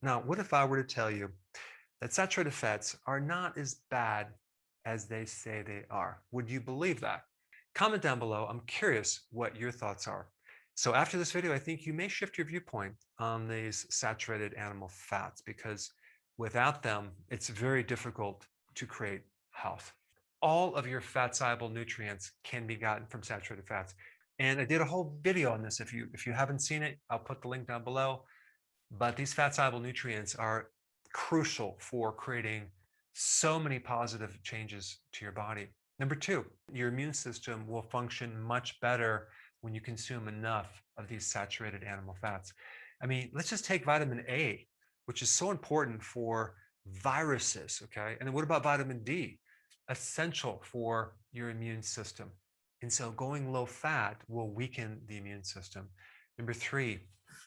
Now, what if I were to tell you that saturated fats are not as bad as they say they are? Would you believe that? Comment down below. I'm curious what your thoughts are. So after this video, I think you may shift your viewpoint on these saturated animal fats because without them, it's very difficult to create health. All of your fat-soluble nutrients can be gotten from saturated fats. And I did a whole video on this. If you haven't seen it, I'll put the link down below. But these fat-soluble nutrients are crucial for creating so many positive changes to your body. Number two, your immune system will function much better when you consume enough of these saturated animal fats. I mean, let's just take vitamin A, which is so important for viruses, okay? And then what about vitamin D? Essential for your immune system. And so going low fat will weaken the immune system. Number three,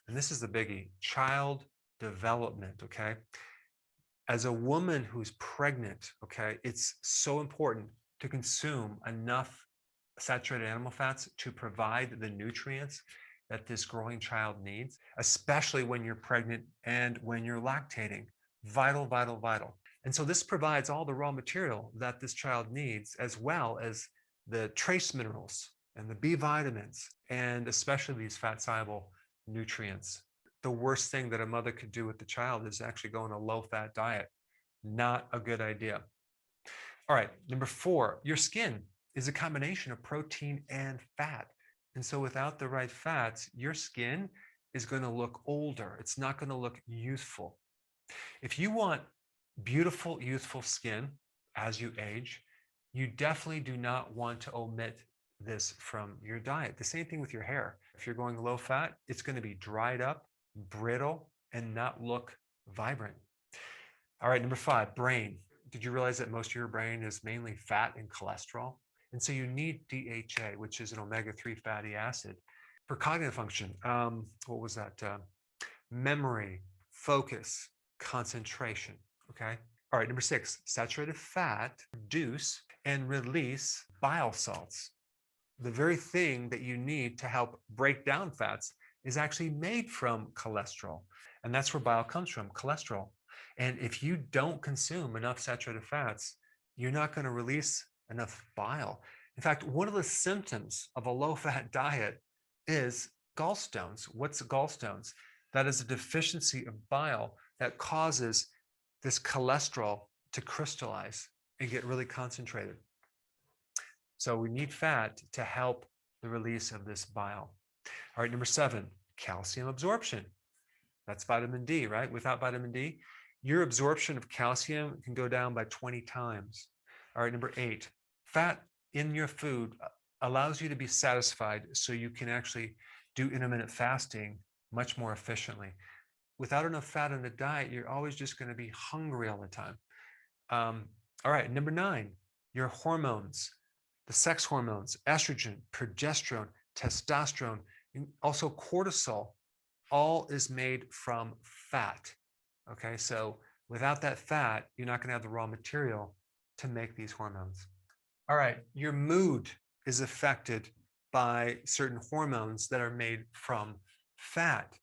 and this is the biggie, child development, okay? As a woman who's pregnant, okay, it's so important to consume enough saturated animal fats to provide the nutrients that this growing child needs, especially when you're pregnant and when you're lactating. Vital, vital, vital. And so this provides all the raw material that this child needs, as well as the trace minerals and the B vitamins, and especially these fat-soluble nutrients. The worst thing that a mother could do with the child is actually go on a low-fat diet. Not a good idea. All right, number four, your skin is a combination of protein and fat. And so without the right fats, your skin is going to look older. It's not going to look youthful. If you want beautiful, youthful skin as you age, you definitely do not want to omit this from your diet. The same thing with your hair. If you're going low fat, it's going to be dried up, brittle, and not look vibrant. All right, number five, brain. Did you realize that most of your brain is mainly fat and cholesterol? And so you need DHA, which is an omega-3 fatty acid for cognitive function. What was that? Memory, focus, concentration, okay? All right, number six, saturated fat produce and release bile salts. The very thing that you need to help break down fats is actually made from cholesterol. And that's where bile comes from, cholesterol. And if you don't consume enough saturated fats, you're not going to release enough bile. In fact, one of the symptoms of a low-fat diet is gallstones. What's gallstones? That is a deficiency of bile that causes this cholesterol to crystallize and get really concentrated. So we need fat to help the release of this bile. All right, number seven, calcium absorption. That's vitamin D, right? Without vitamin D, your absorption of calcium can go down by 20 times. All right, number eight, fat in your food allows you to be satisfied so you can actually do intermittent fasting much more efficiently. Without enough fat in the diet, you're always just going to be hungry all the time. All right, number nine, your hormones, the sex hormones, estrogen, progesterone, testosterone, and also cortisol, all is made from fat. Okay, so without that fat, you're not going to have the raw material to make these hormones. All right, your mood is affected by certain hormones that are made from fat.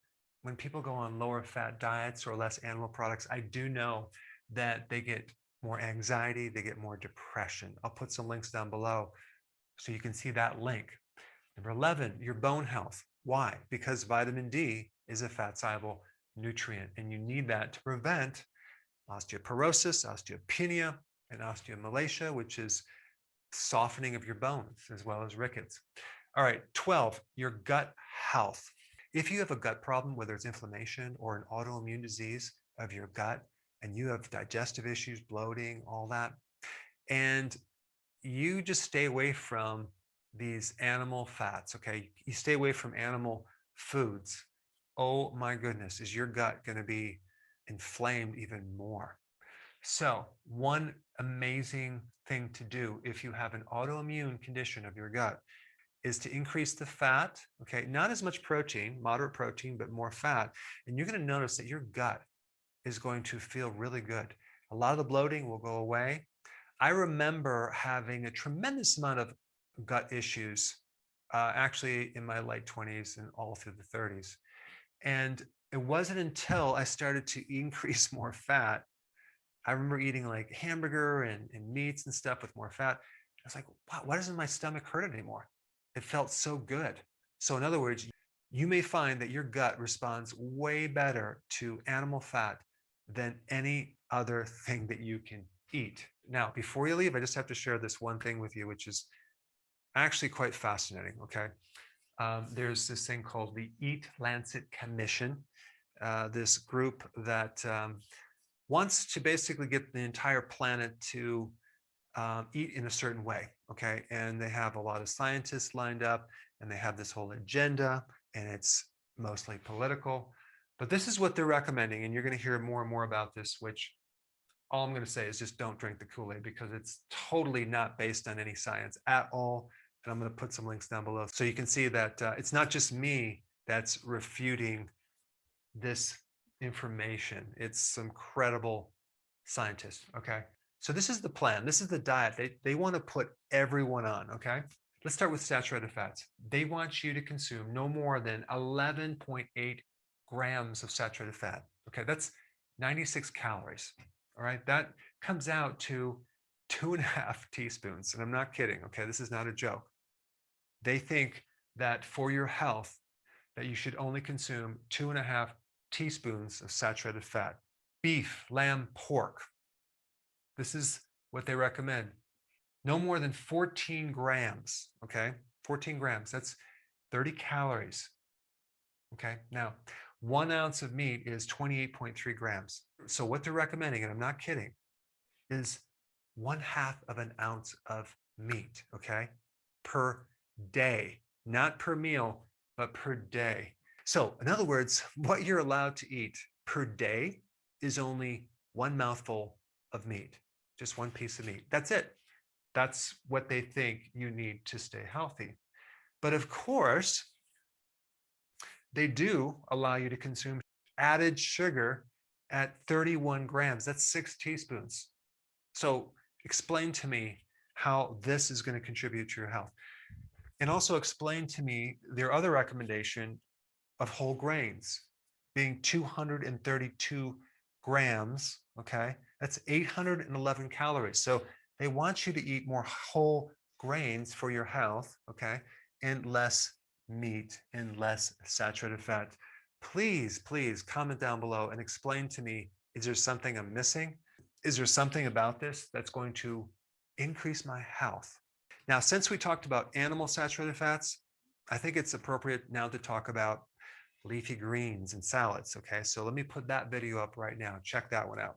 When people go on lower fat diets or less animal products, I do know that they get more anxiety, they get more depression. I'll put some links down below so you can see that link. Number 11, your bone health. Why? Because vitamin D is a fat-soluble nutrient, and you need that to prevent osteoporosis, osteopenia, and osteomalacia, which is softening of your bones, as well as rickets. All right, 12, your gut health. If you have a gut problem, whether it's inflammation or an autoimmune disease of your gut, and you have digestive issues, bloating, all that, and you just stay away from these animal fats, okay? You stay away from animal foods. Oh my goodness, is your gut going to be inflamed even more? So one amazing thing to do if you have an autoimmune condition of your gut is to increase the fat, okay? Not as much protein, moderate protein, but more fat. And you're going to notice that your gut is going to feel really good. A lot of the bloating will go away. I remember having a tremendous amount of gut issues actually in my late 20s and all through the 30s. And It wasn't until I started to increase more fat. I remember eating like hamburger and meats and stuff with more fat. I was like, wow, why doesn't my stomach hurt anymore? It felt so good. So in other words, you may find that your gut responds way better to animal fat than any other thing that you can eat. Now, before you leave, I just have to share this one thing with you, which is actually quite fascinating, okay? There's this thing called the EAT-Lancet Commission, this group that wants to basically get the entire planet to eat in a certain way, okay? And they have a lot of scientists lined up, and they have this whole agenda, and it's mostly political. But this is what they're recommending, and you're going to hear more and more about this, which all I'm going to say is just don't drink the Kool-Aid, because it's totally not based on any science at all. And I'm going to put some links down below so you can see that it's not just me that's refuting this information. It's some credible scientists, okay? So this is the plan. This is the diet they want to put everyone on, okay? Let's start with saturated fats. They want you to consume no more than 11.8 grams of saturated fat, okay? That's 96 calories, all right? That comes out to 2.5 teaspoons, and I'm not kidding, okay? This is not a joke. They think that for your health, that you should only consume 2.5 teaspoons of saturated fat. Beef, lamb, pork. This is what they recommend. No more than 14 grams, okay? 14 grams, that's 30 calories, okay? Now, 1 ounce of meat is 28.3 grams. So what they're recommending, and I'm not kidding, is 1/2 of an ounce of meat, okay? Per day, not per meal, but per day. So in other words, what you're allowed to eat per day is only 1 mouthful of meat, just 1 piece of meat. That's it. That's what they think you need to stay healthy. But of course, they do allow you to consume added sugar at 31 grams. That's 6 teaspoons. So explain to me how this is going to contribute to your health. And also explain to me their other recommendation of whole grains being 232 grams, okay? That's 811 calories. So they want you to eat more whole grains for your health, okay? And less meat and less saturated fat. Please, please comment down below and explain to me, is there something I'm missing? Is there something about this that's going to increase my health? Now, since we talked about animal saturated fats, I think it's appropriate now to talk about leafy greens and salads, okay? So let me put that video up right now. Check that one out.